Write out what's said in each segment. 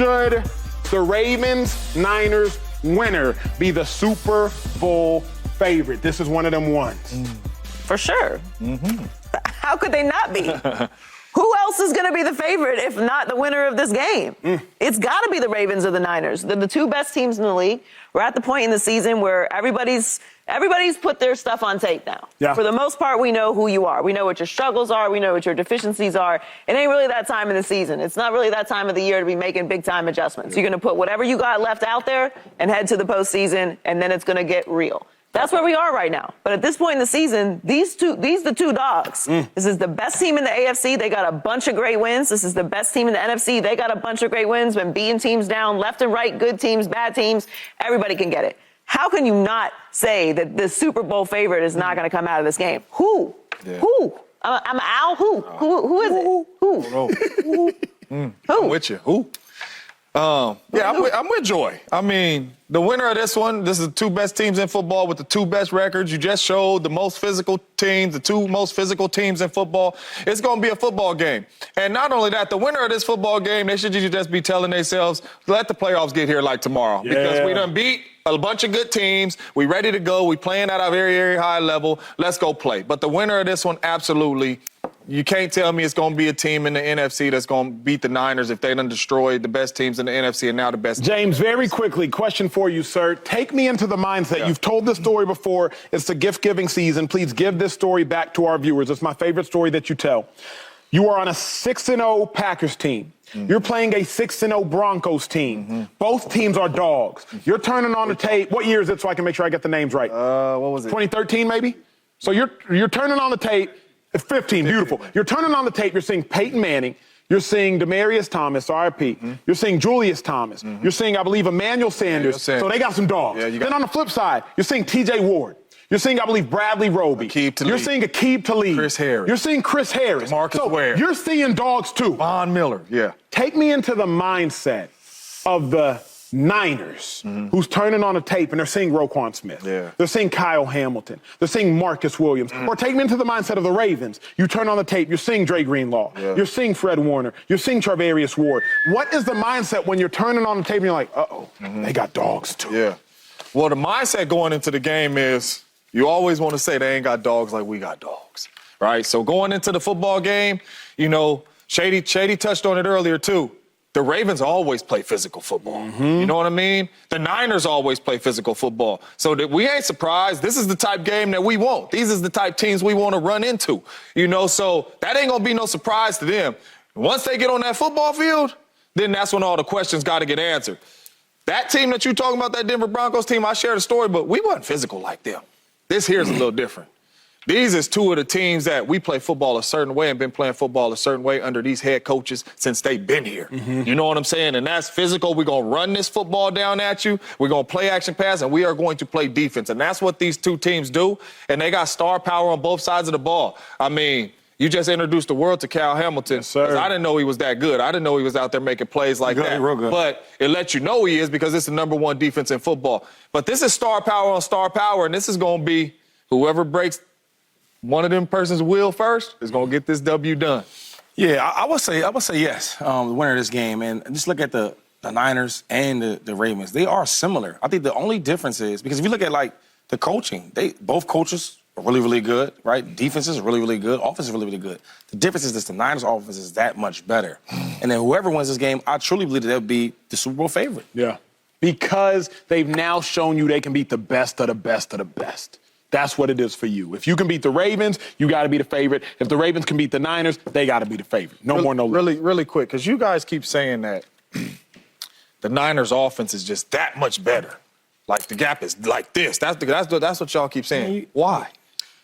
Should the Ravens-Niners winner be the Super Bowl favorite? This is one of them ones. For sure. How could they not be? Who else is going to be the favorite if not the winner of this game? It's got to be the Ravens or the Niners. They're the two best teams in the league. We're at the point in the season where everybody's put their stuff on tape now. Yeah. For the most part, we know who you are. We know what your struggles are. We know what your deficiencies are. It ain't really that time in the season. It's not really that time of the year to be making big-time adjustments. You're going to put whatever you got left out there and head to the postseason, and then it's going to get real. That's where we are right now. But at this point in the season, these the two dogs. This is the best team in the AFC. They got a bunch of great wins. This is the best team in the NFC. They got a bunch of great wins. Been beating teams down left and right, good teams, bad teams. Everybody can get it. How can you not say that the Super Bowl favorite is not going to come out of this game? Who? Yeah. Who? I'm Al. Who is it? Who? Who? Who? I'm with you. Who? I'm with Joy. I mean, the winner of this one, this is the two best teams in football with the two best records. You just showed the most physical teams, the two most physical teams in football. It's going to be a football game. And not only that, the winner of this football game, they should just be telling themselves, let the playoffs get here like tomorrow. Yeah. Because we done beat a bunch of good teams. We ready to go. We playing at a very, very high level. Let's go play. But the winner of this one, absolutely. You can't tell me it's going to be a team in the NFC that's going to beat the Niners if they done destroyed the best teams in the NFC and now the best. James, very quickly, question for you, sir. Take me into the mindset. Yeah. You've told this story before. It's the gift-giving season. Please give this story back to our viewers. It's my favorite story that you tell. You are on a 6-0 Packers team. You're playing a 6-0 Broncos team. Both teams are dogs. You're turning on the tape. What year is it so I can make sure I get the names right? What was it? 2013, maybe? So you're turning on the tape. 15, beautiful. You're turning on the tape. You're seeing Peyton Manning. You're seeing Demaryius Thomas, RIP. You're seeing Julius Thomas. You're seeing, I believe, Emmanuel Sanders. So they got some dogs. Yeah, then on the flip side, you're seeing T.J. Ward. You're seeing, I believe, Bradley Roby. You're seeing Aqib Talib. Chris Harris. You're seeing Chris Harris. Marcus Ware. You're seeing dogs, too. Von Miller. Yeah. Take me into the mindset of the Niners, who's turning on the tape and they're seeing Roquan Smith. Yeah. They're seeing Kyle Hamilton. They're seeing Marcus Williams. Or take me into the mindset of the Ravens. You turn on the tape, you're seeing Dre Greenlaw. Yeah. You're seeing Fred Warner. You're seeing Charvarius Ward. What is the mindset when you're turning on the tape and you're like, they got dogs too? Yeah. Well, the mindset going into the game is you always want to say they ain't got dogs like we got dogs, right? So going into the football game, you know, Shady touched on it earlier too. The Ravens always play physical football. You know what I mean? The Niners always play physical football. So that we ain't surprised. This is the type game that we want. These is the type teams we want to run into. You know, so that ain't going to be no surprise to them. Once they get on that football field, then that's when all the questions got to get answered. That team that you talking about, that Denver Broncos team, I shared a story, but we wasn't physical like them. This here's a little different. These is two of the teams that we play football a certain way and been playing football a certain way under these head coaches since they've been here. You know what I'm saying? And that's physical. We're going to run this football down at you. We're going to play action pass, and we are going to play defense. And that's what these two teams do. And they got star power on both sides of the ball. I mean, you just introduced the world to Kyle Hamilton. Yes, sir. I didn't know he was that good. I didn't know he was out there making plays like that. Real good. But it lets you know he is because it's the number one defense in football. But this is star power on star power, and this is going to be whoever breaks one of them person's will first is going to get this W done. Yeah, I would say yes, the winner of this game. And just look at the Niners and the Ravens. They are similar. I think the only difference is, because if you look at, like, the coaching, both coaches are really, really good, right? Defenses are really, really good. Offense is really, really good. The difference is that the Niners' offense is that much better. And then whoever wins this game, I truly believe that they'll be the Super Bowl favorite. Yeah. Because they've now shown you they can beat the best of the best of the best. That's what it is for you. If you can beat the Ravens, you got to be the favorite. If the Ravens can beat the Niners, they got to be the favorite. No more, no less. Really quick, because you guys keep saying that the Niners' offense is just that much better. Like, the gap is like this. That's what y'all keep saying. Why?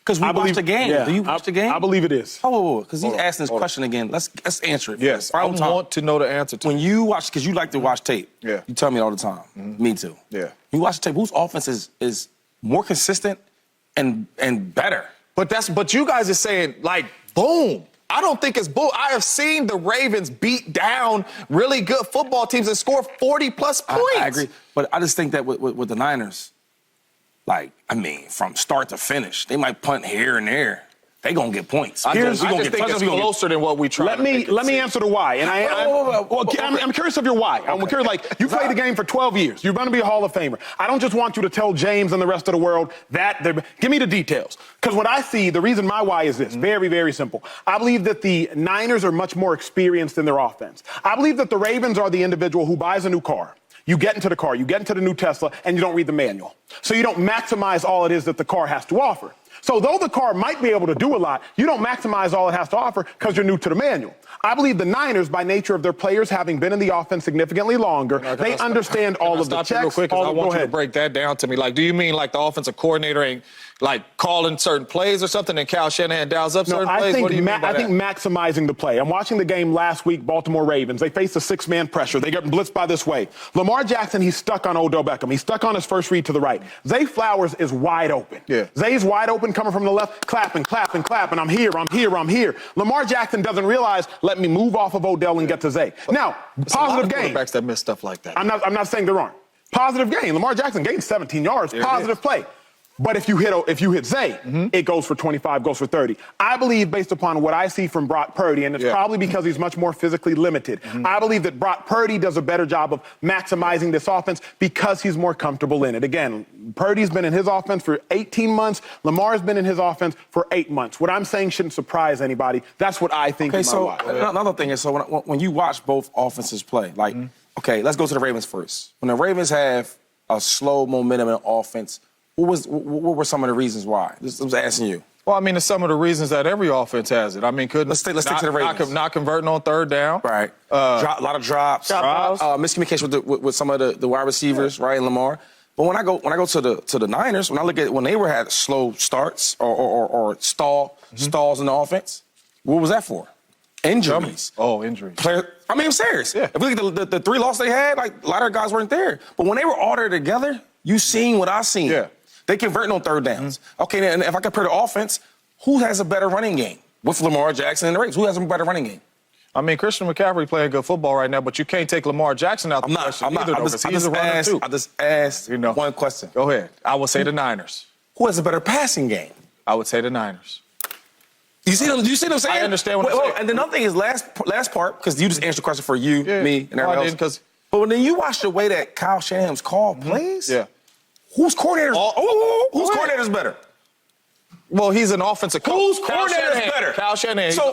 Because we watched the game. Yeah, Do you watch the game? I believe it is. Oh, because he's asking this question again. Let's answer it. Yes, I want to know the answer to When you watch, because you like to watch tape. Yeah. You tell me all the time. Me too. Yeah. You watch the tape, whose offense is more consistent and better? But you guys are saying, like, boom. I don't think it's bull. I have seen the Ravens beat down really good football teams and score 40-plus points. I agree. But I just think that with the Niners, like, I mean, from start to finish, they might punt here and there. they gonna get points. I just We gonna think get it's closer than what we try. Let me answer the why. And I'm curious of your why. I'm curious, like, you played the game for 12 years. You're going to be a Hall of Famer. I don't just want you to tell James and the rest of the world that. Give me the details. Because what I see, the reason my why is this, very, very simple. I believe that the Niners are much more experienced in their offense. I believe that the Ravens are the individual who buys a new car. You get into the car, you get into the new Tesla, and you don't read the manual. So you don't maximize all it is that the car has to offer. So though the car might be able to do a lot, you don't maximize all it has to offer because you're new to the manual. I believe the Niners, by nature of their players having been in the offense significantly longer, they understand all of the checks. Real quick, I want you to break that down to me. Like, do you mean like the offensive coordinator ain't like calling certain plays or something, and Kyle Shanahan dials up certain plays? What do you mean by that? I think maximizing the play. I'm watching the game last week, Baltimore Ravens. They face a six-man pressure. They get blitzed by this way. Lamar Jackson, he's stuck on Odell Beckham. He's stuck on his first read to the right. Zay Flowers is wide open. Yeah. Zay's wide open coming from the left, clapping. I'm here. Lamar Jackson doesn't realize, let me move off of Odell and get to Zay. Now, positive game. Quarterbacks that miss stuff like that. I'm not saying they're wrong. Positive gain. Lamar Jackson gained 17 yards. Positive play. But if you hit Zay, it goes for 25, goes for 30. I believe, based upon what I see from Brock Purdy, and it's probably because he's much more physically limited, I believe that Brock Purdy does a better job of maximizing this offense because he's more comfortable in it. Again, Purdy's been in his offense for 18 months. Lamar's been in his offense for 8 months. What I'm saying shouldn't surprise anybody. That's what I think. Okay, so another thing is, so when you watch both offenses play, like, okay, let's go to the Ravens first. When the Ravens have a slow momentum in offense, what were some of the reasons why? I was asking you. Well, I mean, it's some of the reasons that every offense has it. I mean, let's stick to the Ravens. Not converting on third down. Right. A lot of drops. Miscommunication with some of the wide receivers, right, and Lamar. But when I go to the Niners, when I look at when they had slow starts or stalls in the offense, what was that for? Injuries. Oh, injuries. I mean, I'm serious. Yeah. If we look at the 3 losses they had, like, a lot of guys weren't there. But when they were all there together, you seen what I seen. Yeah. They converting on third downs. Okay, and if I compare the offense, who has a better running game? With Lamar Jackson and the Ravens, who has a better running game? I mean, Christian McCaffrey playing good football right now, but you can't take Lamar Jackson out the question either, though, because he's a runner, too. I just asked one question. Go ahead. I would say the Niners. Who has a better passing game? I would say the Niners. You see what I'm saying? I understand what you're saying. And another thing is last part, because you just answered the question for you, me, and everybody else. But when you watch the way that Kyle Shanahan's call plays, whose coordinator's better? Well, he's an offensive coach. Whose coordinator is better? Kyle Shanahan. So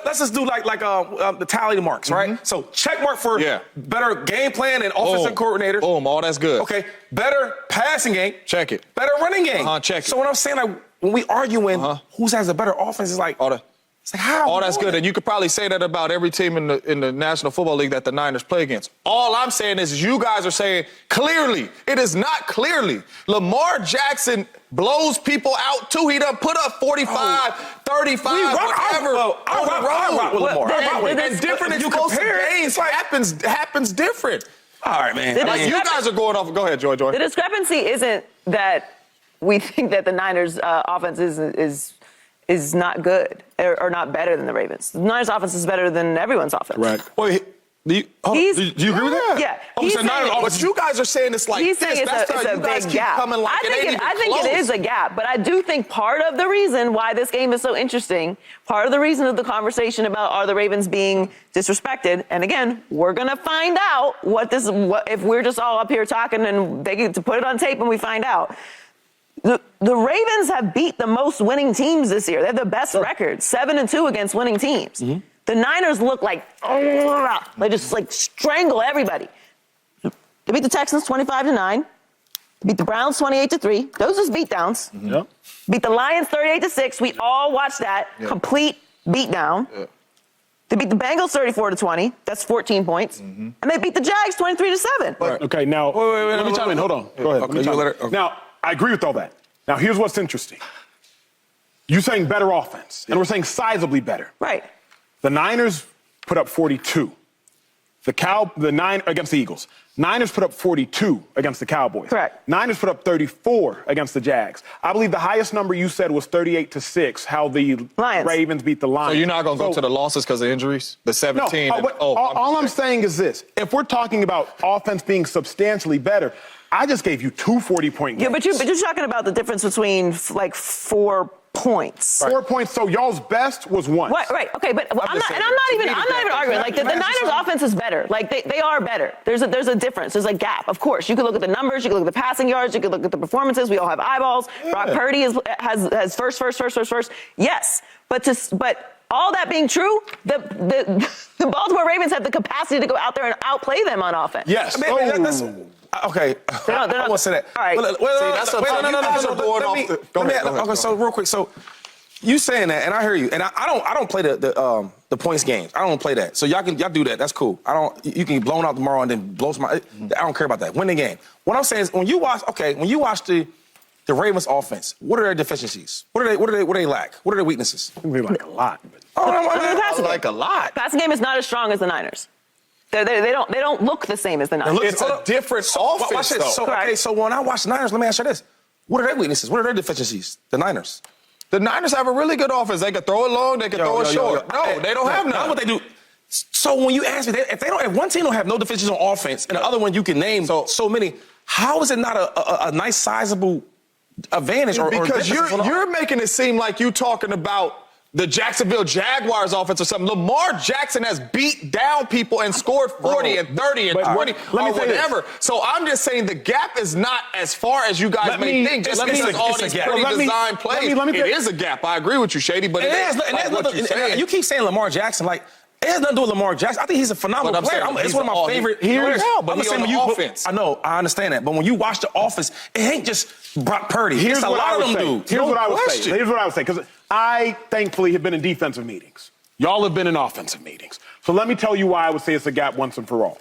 let's just do like the tally marks, right? So check mark for better game plan and offensive coordinator. Boom, all that's good. Okay, better passing game. Check it. Better running game. Check it. So what I'm saying, like, when we arguing who has a better offense, is like, it's like, how? All that's good, and you could probably say that about every team in the National Football League that the Niners play against. All I'm saying is you guys are saying clearly. It is not clearly. Lamar Jackson blows people out, too. He done put up 45, 35, whatever on the road. And different explosive games happens different. All right, man. You guys are going off. Go ahead, Joy. The discrepancy isn't that we think that the Niners' offense is not good or not better than the Ravens. The Niners' offense is better than everyone's offense. Right. Wait, do you agree with that? Yeah. But you guys are saying it's like he's this. saying That's it's how a you guys big keep gap. coming like I think it is a gap, but I do think part of the reason why this game is so interesting, part of the reason of the conversation about are the Ravens being disrespected, and again, we're going to find out what if we're just all up here talking and they get to put it on tape and we find out. The Ravens have beat the most winning teams this year. They have the best record, 7-2 against winning teams. The Niners look like they just like strangle everybody. They beat the Texans 25-9. They beat the Browns 28-3. Those are beatdowns. Beat the Lions 38-6. We all watched that complete beatdown. They beat the Bengals 34-20. That's 14 points. And they beat the Jags 23-7. Okay, now let me chime in. Hold on. Go ahead. Now, I agree with all that. Now, here's what's interesting. You're saying better offense, and we're saying sizably better. Right. The Niners put up 42. Against the Eagles. Niners put up 42 against the Cowboys. Correct. Niners put up 34 against the Jags. I believe the highest number you said was 38-6, how the Ravens beat the Lions. So you're not going to go to the losses because of injuries? The 17? No, all I'm saying is this. If we're talking about offense being substantially better, I just gave you two 40-point games. Yeah, but you're talking about the difference between like 4 points. 4 points. So y'all's best was once. Right. Okay, but I'm not even arguing. Like the Niners' offense is better. Like they are better. There's a difference. There's a gap. Of course, you can look at the numbers. You can look at the passing yards. You can look at the performances. We all have eyeballs. Yeah. Brock Purdy has first. Yes, but all that being true, the Baltimore Ravens have the capacity to go out there and outplay them on offense. Yes. Okay. I won't say that. All right. Okay, so real quick. So you saying that, and I hear you. And I don't play the points games. I don't play that. So y'all do that. That's cool. You can get blown out tomorrow and then blow my. I don't care about that. Win the game. What I'm saying is when you watch the Ravens offense, what are their deficiencies? What do they lack? What are their weaknesses? We like a lot. I like a lot. Passing game is not as strong as the Niners. They don't look the same as the Niners. It's a different offense, though. So when I watch the Niners, let me ask you this. What are their weaknesses? What are their deficiencies? The Niners. The Niners have a really good offense. They can throw it long. They can throw it short. No, they don't have none. That's what they do. So when you ask me, if one team don't have no deficiencies on offense and the other one you can name so many, how is it not a nice sizable advantage? Because you're making it seem like you talking about the Jacksonville Jaguars offense or something. Lamar Jackson has beat down people and scored 40 and 30 and 20 or whatever. So I'm just saying the gap is not as far as you guys may think. Just because all these pretty design plays, it is a gap. I agree with you, Shady, but you keep saying Lamar Jackson, like, it has nothing to do with Lamar Jackson. I think he's a phenomenal player. It's one of my favorite. I know, I understand that. But when you watch the offense, it ain't just Brock Purdy. Here's a lot of them dudes. Here's what I would say. Because I, thankfully, have been in defensive meetings. Y'all have been in offensive meetings. So let me tell you why I would say it's a gap once and for all.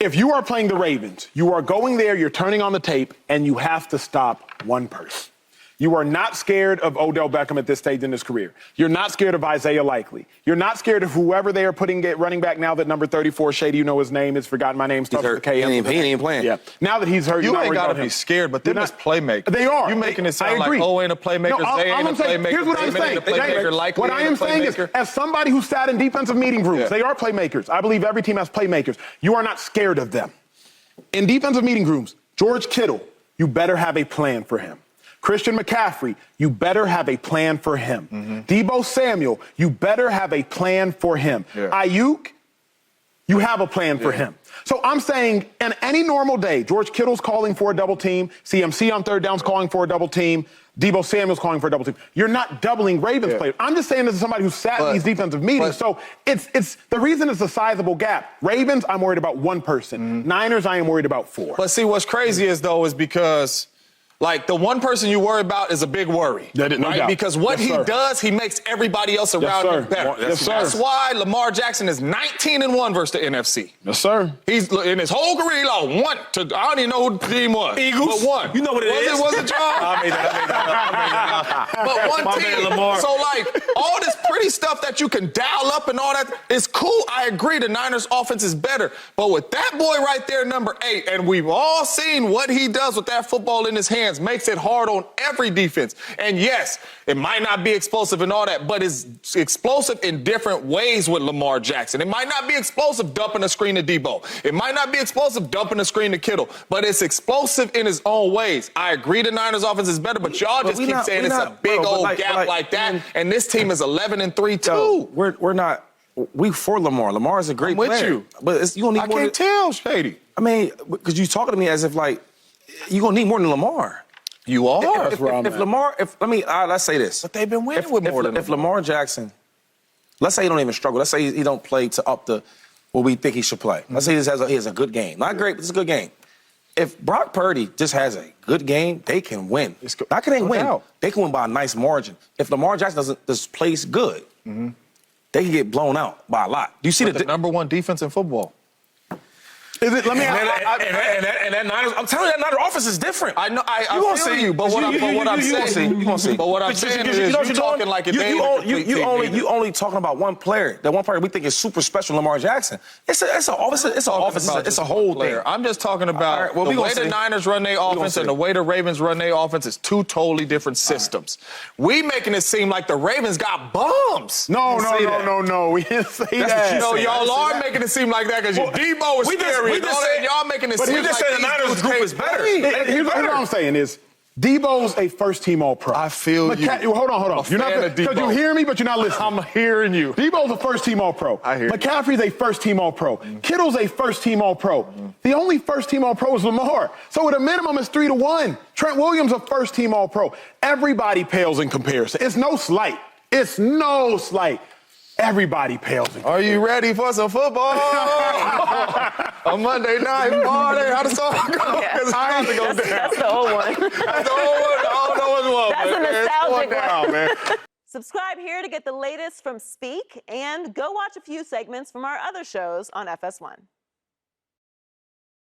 If you are playing the Ravens, you are going there, you're turning on the tape, and you have to stop one person. You are not scared of Odell Beckham at this stage in his career. You're not scared of Isaiah Likely. You're not scared of whoever they are putting at running back now that number 34, Shady, you know his name, has forgotten my name, starts with a K. He ain't even playing. Yeah. Now that he's hurt, you ain't got to be scared, but they're just playmakers. They are. You're making it sound like ain't a playmaker, Zay ain't a playmaker, here's what I'm saying. What I am saying is, as somebody who sat in defensive meeting rooms, they are playmakers. I believe every team has playmakers. You are not scared of them. In defensive meeting rooms, George Kittle, you better have a plan for him. Christian McCaffrey, you better have a plan for him. Deebo Samuel, you better have a plan for him. Ayuk, you have a plan for him. So I'm saying, in any normal day, George Kittle's calling for a double team, CMC on third down's calling for a double team, Deebo Samuel's calling for a double team. You're not doubling Ravens players. I'm just saying this as somebody who sat in these defensive meetings. So it's the reason it's a sizable gap. Ravens, I'm worried about one person. Niners, I am worried about four. But see, what's crazy is because like, the one person you worry about is a big worry. Right? Because what he does, he makes everybody else around him better. That's why Lamar Jackson is 19-1 versus the NFC. Yes, sir. He's in his whole career, he lost one to, I don't even know who the team was. Eagles. But one. You know what it is. Was it John? I made that. But one team. Lamar. So, like, all this pretty stuff that you can dial up and all that is cool. I agree, the Niners' offense is better. But with that boy right there, number 8, and we've all seen what he does with that football in his hands, makes it hard on every defense. And yes, it might not be explosive and all that, but it's explosive in different ways with Lamar Jackson. It might not be explosive dumping a screen to Deebo. It might not be explosive dumping a screen to Kittle, but it's explosive in his own ways. I agree the Niners offense is better, but y'all just keep saying it's a big old gap like that, and this team is 11-3 too. We're not. We for Lamar. Lamar is a great player. With you. But you don't need I can't tell, Shady. I mean, because you talking to me as if, like, you're going to need more than Lamar. You are. If Lamar, let's say this. But they've been winning with more than if Lamar Jackson, let's say he don't even struggle. Let's say he don't play to up the what we think he should play. Let's say he has a good game. Not great, but it's a good game. If Brock Purdy just has a good game, they can win. Not can they win. They can win by a nice margin. If Lamar Jackson doesn't play good, they can get blown out by a lot. Do you see the number one defense in football? Is it? Let me. And that Niners, I'm telling you, that Niners offense is different. I know. I feel you, but what I'm saying, you gonna see. But what I'm saying is, you're talking like if they you only talking about one player. That one player we think is super special, Lamar Jackson. It's an offense. It's a whole thing. I'm just talking about the way the Niners run their offense and the way the Ravens run their offense is two totally different systems. We making it seem like the Ravens got bums. No. We didn't say that. No, y'all are making it seem like that because Deebo is scary. Y'all making it seem like the Niners group is better. Here's what I'm saying is, Debo's a first-team All-Pro. I feel you. Hold on. You're not because you hear me, but you're not listening. I'm hearing you. Debo's a first-team All-Pro. I hear you. McCaffrey's a first-team All-Pro. Kittle's a first-team All-Pro. The only first-team All-Pro is Lamar. So at a minimum, it's 3-1. Trent Williams a first-team All-Pro. Everybody pales in comparison. It's no slight. It's no slight. Everybody pales in comparison. Are you ready for some football? A Monday night party. How the song go? Yeah. It's about to go down. That's the old one. That's the old one. I don't know what's what. That's a man. It's going nostalgic down, one. man. Subscribe here to get the latest from Speak, and go watch a few segments from our other shows on FS1.